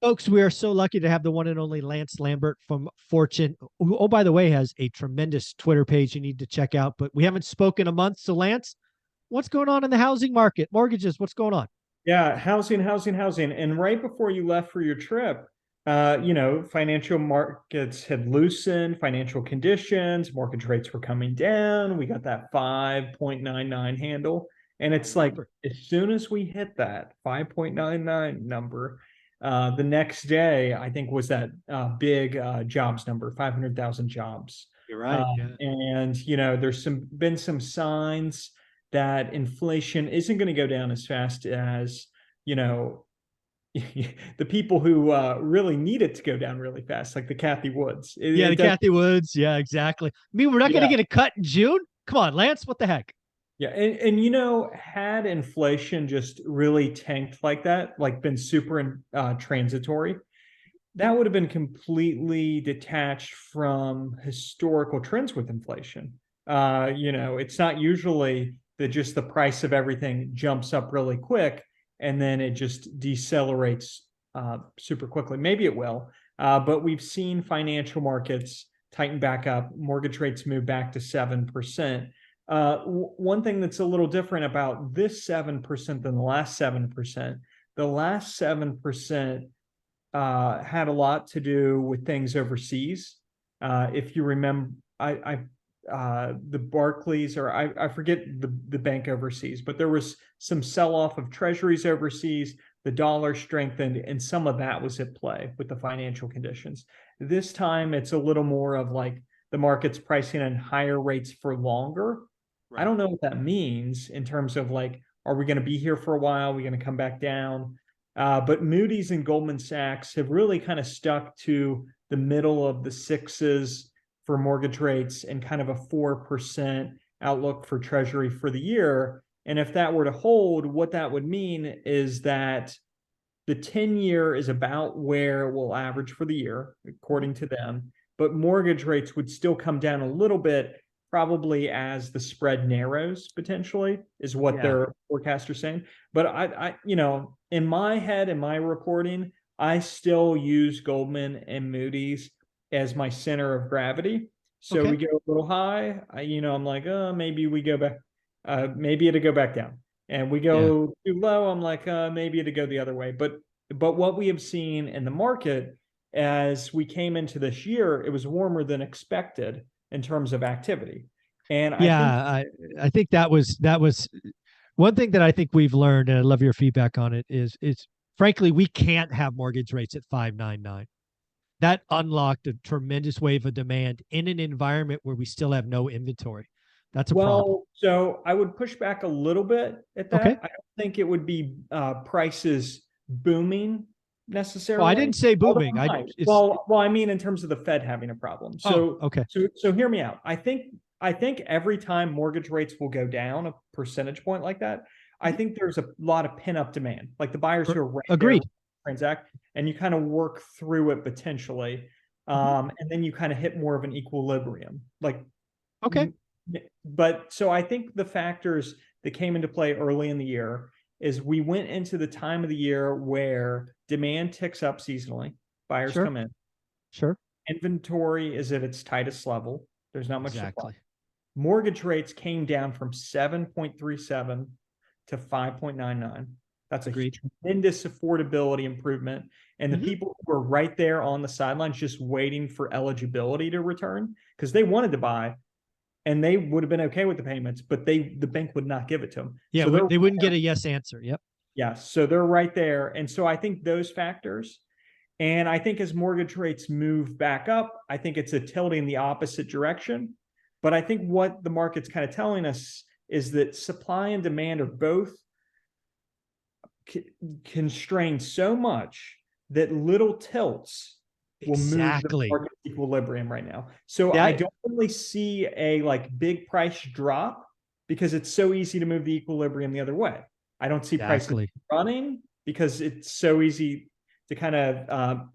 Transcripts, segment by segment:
Folks, we are so lucky to have the one and only Lance Lambert from Fortune, who, oh, by the way, has a tremendous Twitter page you need to check out. But we haven't spoken a month. So, Lance, what's going on in the housing market? Mortgages, what's going on? Yeah, housing. And right before you left for your trip, financial markets had loosened, financial conditions, mortgage rates were coming down. We got that 5.99 handle. And I it's like, remember. as soon as we hit that 5.99 number, the next day, I think was that big jobs number, 500,000 jobs. You're Uh, right. Yeah. and, there's been some signs that inflation isn't going to go down as fast as, you know, the people who really need it to go down really fast, like the Kathy Woods. It, Yeah, it the does. Kathy Woods. Yeah, exactly. I mean, we're not going to Yeah. get a cut in June. Come on, Lance. What the heck? Yeah. And had inflation just really tanked like that, like been super transitory, that would have been completely detached from historical trends with inflation. It's not usually that just the price of everything jumps up really quick and then it just decelerates super quickly. Maybe it will, but we've seen financial markets tighten back up, mortgage rates move back to 7%. One thing that's a little different about this 7% than the last 7%, the last 7% had a lot to do with things overseas. If you remember, the Barclays, or I forget the bank overseas, but there was some sell off of treasuries overseas. The dollar strengthened, and some of that was at play with the financial conditions. This time, it's a little more of like the market's pricing in higher rates for longer. I Right. don't know what that means in terms of like, are we going to be here for a while? Are we going to come back down? But Moody's and Goldman Sachs have really kind of stuck to the middle of the sixes for mortgage rates and kind of a 4% outlook for Treasury for the year. And if that were to hold, what that would mean is that the 10-year is about where it will average for the year, Mhm. according to them, but mortgage rates would still come down a little bit, probably as the spread narrows potentially, is what Yeah. their forecast are saying. But in my head, in my reporting, I still use Goldman and Moody's as my center of gravity. So Okay. we go a little high, I'm like, oh, maybe we go back, maybe it'll go back down, and we Yeah. go too low, I'm like, maybe to go the other way. But what we have seen in the market as we came into this year, it was warmer than expected in terms of activity. And I think, Yeah. I think that was one thing that I think we've learned, and I love your feedback on it, is frankly, we can't have mortgage rates at 5.99. That unlocked a tremendous wave of demand in an environment where we still have no inventory. That's a problem. so I would push back a little bit at Okay. that. I don't think it would be prices booming Well, I necessarily. didn't say Although booming. it I might. it's I mean, in terms of the Fed having a problem. Oh, So, okay. so hear me out. I think every time mortgage rates will go down a percentage point like that, I Mhm. think there's a lot of pent up demand, like the buyers who are right there to Agreed. transact, and you kind of work through it potentially, Mhm. and then you kind of hit more of an equilibrium. Like, Okay. but so I think the factors that came into play early in the year is we went into the time of the year where demand ticks up seasonally, buyers Sure. come in, Sure. inventory is at its tightest level, there's not much supply. Exactly. Mortgage rates came down from 7.37 to 5.99. That's a Agreed. tremendous affordability improvement. And the Mhm. people who were right there on the sidelines just waiting for eligibility to return because they wanted to buy and they would have been okay with the payments, but the bank would not give it to them. Yeah, So they're they wouldn't get a yes answer. Yep. yeah, so they're right there. And so I think those factors, and I think as mortgage rates move back up, I think it's a tilting the opposite direction. But I think what the market's kind of telling us is that supply and demand are both constrained so much that little tilts will move the Exactly. market equilibrium right now. So I That don't really see a like big price drop because it's so easy to move the equilibrium the other way. I don't see prices exactly. running because it's so easy to kind of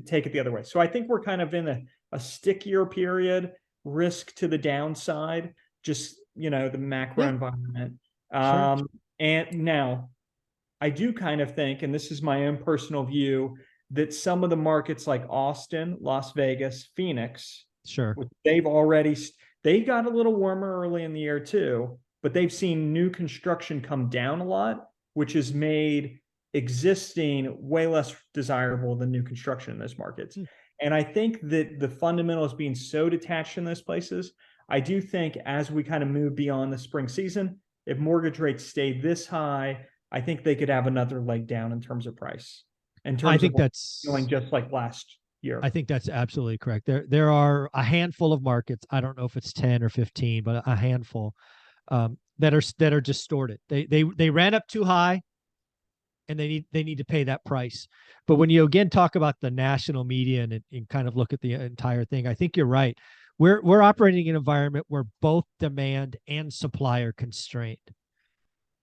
take it the other way. So I think we're kind of in a stickier period, risk to the downside, just the macro Yeah. environment. Sure. And now I do kind of think, and this is my own personal view, that some of the markets like Austin, Las Vegas, Phoenix, Sure. they got a little warmer early in the year too, but they've seen new construction come down a lot, which has made existing way less desirable than new construction in those markets. And I think that the fundamentals being so detached in those places, I do think as we kind of move beyond the spring season, if mortgage rates stay this high, I think they could have another leg down in terms of price, in I terms of think that's feeling just like last year. I think that's absolutely correct. There are a handful of markets. I don't know if it's 10 or 15, but a handful that are distorted. They ran up too high, and they need to pay that price. But when you again talk about the national media and kind of look at the entire thing, I think you're right. We're operating in an environment where both demand and supply are constrained.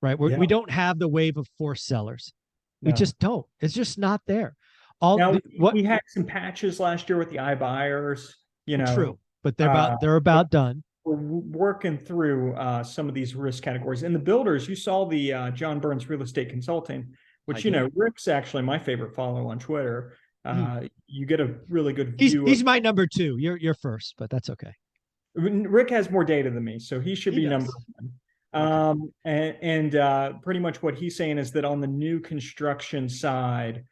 Right? We don't have the wave of forced sellers. We No. just don't. It's just not there. Now, we had some patches last year with the iBuyers, true, but they're about done. We're working through some of these risk categories. And the builders, you saw the John Burns Real Estate Consulting, which, Rick's actually my favorite follow on Twitter. You get a really good view. He's my number 2. You're first, but that's okay. Rick has more data than me, so he should be number 1. Okay. Pretty much what he's saying is that on the new construction side,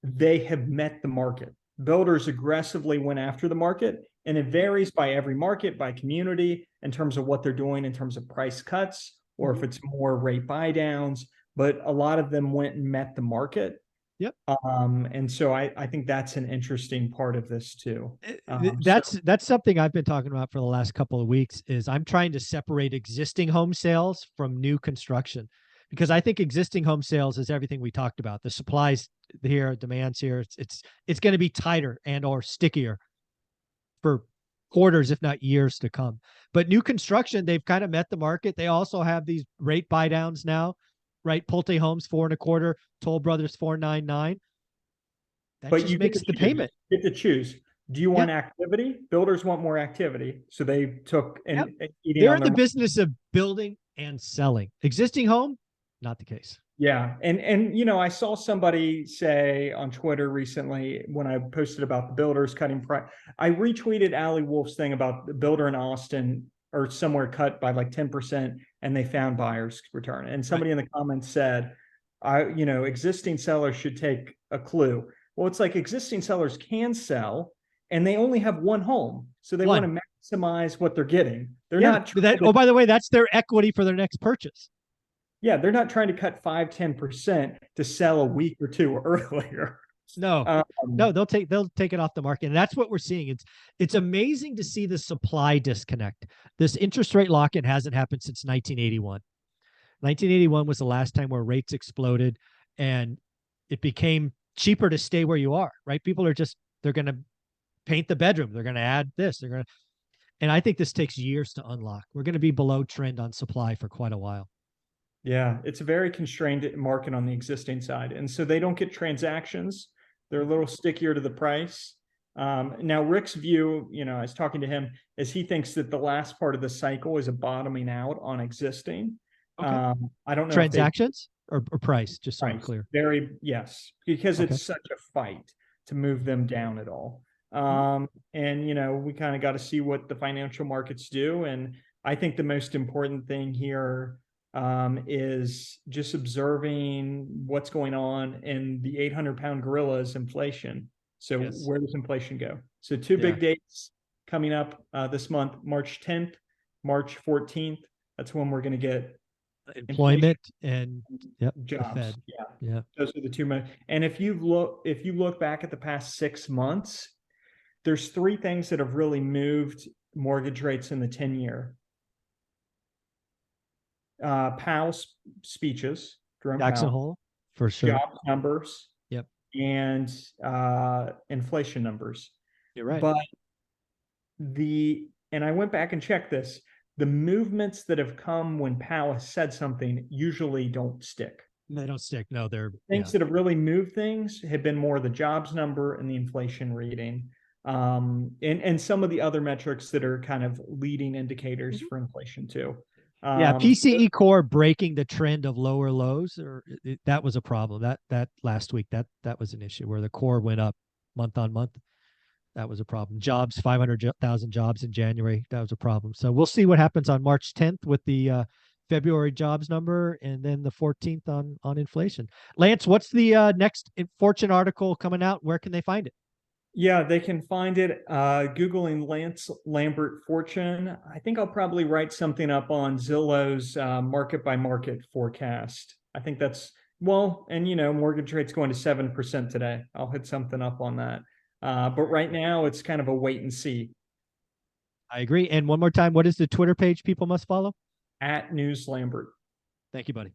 they have met the market. Builders aggressively went after the market, and it varies by every market, by community, in terms of what they're doing in terms of price cuts, or if it's more rate buy downs. But a lot of them went and met the market. Yep. And so I think that's an interesting part of this too. That's something I've been talking about for the last couple of weeks. Is I'm trying to separate existing home sales from new construction, because I think existing home sales is everything we talked about. The supplies here, demand's here. It's going to be tighter and or stickier for quarters, if not years to come. But new construction, they've kind of met the market. They also have these rate buy downs now, right? Pulte Homes 4.25%, Toll Brothers 4.99%. But just makes the payment. You get to choose. Do you want activity? Builders want more activity, so they took and they're in the business of building and selling. Existing home, not the case. Yeah. And I saw somebody say on Twitter recently when I posted about the builders cutting price, I retweeted Allie Wolf's thing about the builder in Austin or somewhere cut by like 10%, and they found buyers return. And somebody in the comments said, existing sellers should take a clue. Well, it's like existing sellers can sell and they only have one home. So they want to maximize what they're getting. They're not. By the way, that's their equity for their next purchase. Yeah, they're not trying to cut 5-10% to sell a week or two earlier. No, they'll take it off the market. And that's what we're seeing. It's amazing to see the supply disconnect. This interest rate lock-in hasn't happened since 1981. 1981 was the last time where rates exploded and it became cheaper to stay where you are, right? People are they're going to paint the bedroom. They're going to add this. And I think this takes years to unlock. We're going to be below trend on supply for quite a while. Yeah, it's a very constrained market on the existing side. And so they don't get transactions. They're a little stickier to the price. Now, Rick's view, I was talking to him, is he thinks that the last part of the cycle is a bottoming out on existing. Okay. I don't know. Transactions or price, just so I'm clear. Yes, because it's such a fight to move them down at all. And, we kind of got to see what the financial markets do. And I think the most important thing here is just observing what's going on in the 800-pound gorilla is inflation. So where does inflation go? So two big dates coming up this month, March 10th, March 14th. That's when we're going to get employment and jobs. The Fed. Yeah. Those are the two most. And if you look back at the past 6 months, there's 3 things that have really moved mortgage rates in the 10-year. Powell's speeches, Jerome Jackson Powell, Hole, for sure. Job numbers, and inflation numbers. You're right. But and I went back and checked this. The movements that have come when Powell has said something usually don't stick. They don't stick. No, they're things that have really moved things have been more the jobs number and the inflation reading. And some of the other metrics that are kind of leading indicators for inflation too. Yeah, So PCE core breaking the trend of lower lows, or that was a problem. That last week that was an issue where the core went up month on month. That was a problem. Jobs, 500,000 jobs in January. That was a problem. So we'll see what happens on March 10th with the February jobs number, and then the 14th on inflation. Lance, what's the next Fortune article coming out? Where can they find it? yeah, they can find it Googling Lance Lambert Fortune. I think I'll probably write something up on Zillow's market by market forecast. I think that's well, and mortgage rates going to 7% today. I'll hit something up on that. But right now, it's kind of a wait and see. I agree. And one more time, what is the Twitter page people must follow? At News Lambert. Thank you, buddy.